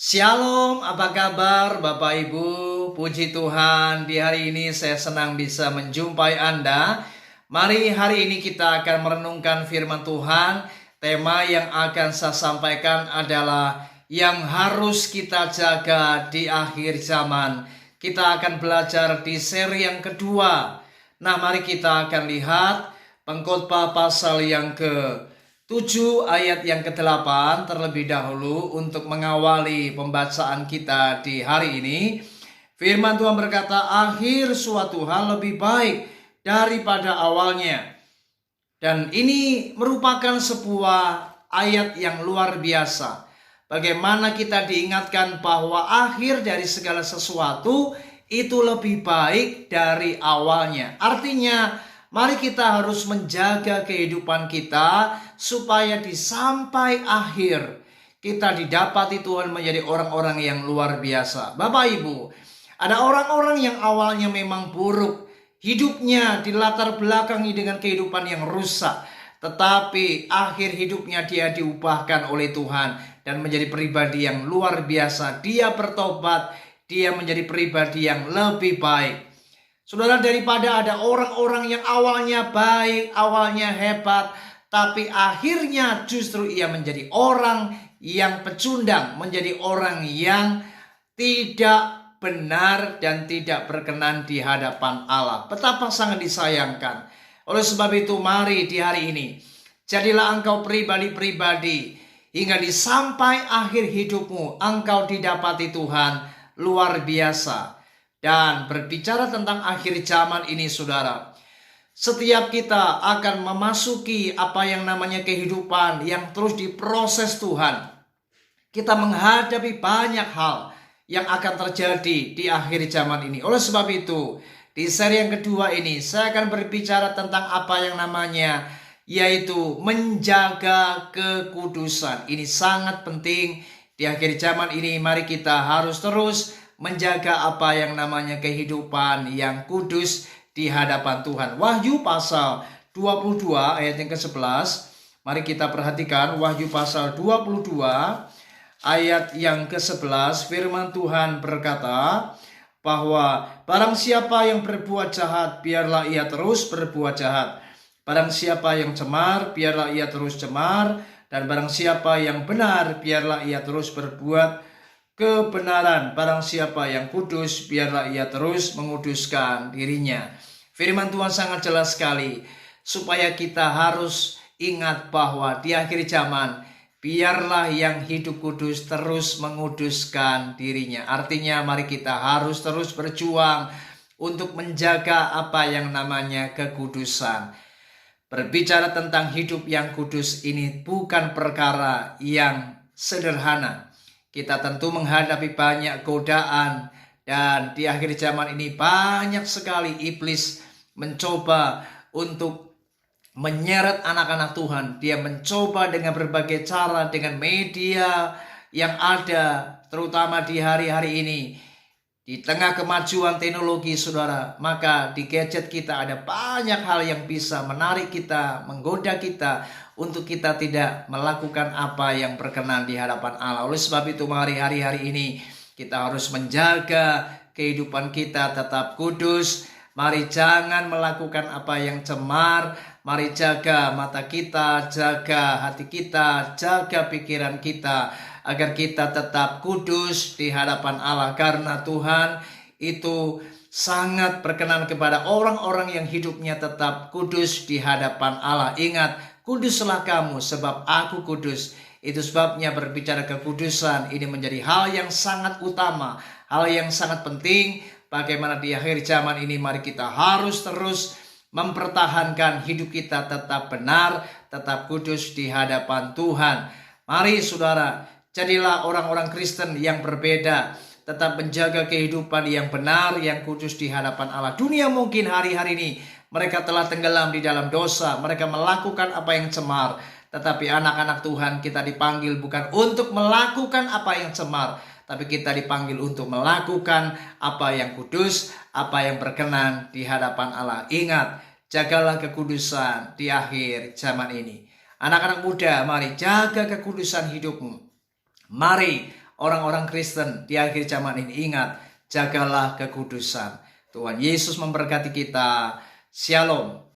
Shalom, apa kabar Bapak Ibu? Puji Tuhan, di hari ini saya senang bisa menjumpai Anda. Mari hari ini kita akan merenungkan firman Tuhan. Tema yang akan saya sampaikan adalah yang harus kita jaga di akhir zaman. Kita akan belajar di seri yang kedua. Nah, mari kita akan lihat Pengkhotbah pasal yang ke-7 ayat yang ke-8 terlebih dahulu untuk mengawali pembacaan kita di hari ini. Firman Tuhan berkata, akhir suatu hal lebih baik daripada awalnya. Dan ini merupakan sebuah ayat yang luar biasa. Bagaimana kita diingatkan bahwa akhir dari segala sesuatu itu lebih baik dari awalnya. Artinya, mari kita harus menjaga kehidupan kita supaya di sampai akhir kita didapati Tuhan menjadi orang-orang yang luar biasa. Bapak Ibu, ada orang-orang yang awalnya memang buruk, hidupnya dilatar belakangi dengan kehidupan yang rusak, tetapi akhir hidupnya dia diubahkan oleh Tuhan dan menjadi pribadi yang luar biasa. Dia bertobat, dia menjadi pribadi yang lebih baik. Saudara, daripada ada orang-orang yang awalnya baik, awalnya hebat, tapi akhirnya justru ia menjadi orang yang pecundang, menjadi orang yang tidak benar dan tidak berkenan di hadapan Allah. Betapa sangat disayangkan. Oleh sebab itu, mari di hari ini, jadilah engkau pribadi-pribadi, hingga di sampai akhir hidupmu, engkau didapati Tuhan luar biasa. Dan berbicara tentang akhir zaman ini, saudara, setiap kita akan memasuki apa yang namanya kehidupan yang terus diproses Tuhan. Kita menghadapi banyak hal yang akan terjadi di akhir zaman ini. Oleh sebab itu, di seri yang kedua ini, saya akan berbicara tentang apa yang namanya, yaitu menjaga kekudusan. Ini sangat penting di akhir zaman ini. Mari kita harus terus menjaga apa yang namanya kehidupan yang kudus di hadapan Tuhan. Wahyu pasal 22 ayat yang ke-11. Mari kita perhatikan Wahyu pasal 22 ayat yang ke-11. Firman Tuhan berkata bahwa barang siapa yang berbuat jahat, biarlah ia terus berbuat jahat. Barang siapa yang cemar, biarlah ia terus cemar. Dan barang siapa yang benar, biarlah ia terus berbuat kebenaran. Barang siapa yang kudus, biarlah ia terus menguduskan dirinya. Firman Tuhan sangat jelas sekali, supaya kita harus ingat bahwa di akhir zaman, biarlah yang hidup kudus terus menguduskan dirinya. Artinya mari kita harus terus berjuang untuk menjaga apa yang namanya kekudusan. Berbicara tentang hidup yang kudus ini bukan perkara yang sederhana. Kita tentu menghadapi banyak godaan, dan di akhir zaman ini banyak sekali iblis mencoba untuk menyeret anak-anak Tuhan. Dia mencoba dengan berbagai cara, dengan media yang ada, terutama di hari-hari ini. Di tengah kemajuan teknologi, saudara, maka di gadget kita ada banyak hal yang bisa menarik kita, menggoda kita, untuk kita tidak melakukan apa yang berkenan di hadapan Allah. Oleh sebab itu, mari hari-hari ini kita harus menjaga kehidupan kita tetap kudus. Mari jangan melakukan apa yang cemar. Mari jaga mata kita, jaga hati kita, jaga pikiran kita, agar kita tetap kudus di hadapan Allah. Karena Tuhan itu sangat berkenan kepada orang-orang yang hidupnya tetap kudus di hadapan Allah. Ingat, kuduslah kamu sebab aku kudus. Itu sebabnya berbicara kekudusan ini menjadi hal yang sangat utama, hal yang sangat penting. Bagaimana di akhir zaman ini, mari kita harus terus mempertahankan hidup kita tetap benar, tetap kudus di hadapan Tuhan. Mari saudara, jadilah orang-orang Kristen yang berbeda, tetap menjaga kehidupan yang benar, yang kudus di hadapan Allah. Dunia mungkin hari-hari ini mereka telah tenggelam di dalam dosa, mereka melakukan apa yang cemar. Tetapi anak-anak Tuhan, kita dipanggil bukan untuk melakukan apa yang cemar, tapi kita dipanggil untuk melakukan apa yang kudus, apa yang berkenan di hadapan Allah. Ingat, jagalah kekudusan di akhir zaman ini. Anak-anak muda, mari jaga kekudusan hidupmu. Mari orang-orang Kristen di akhir zaman ini. Ingat, jagalah kekudusan. Tuhan Yesus memberkati kita. Shalom.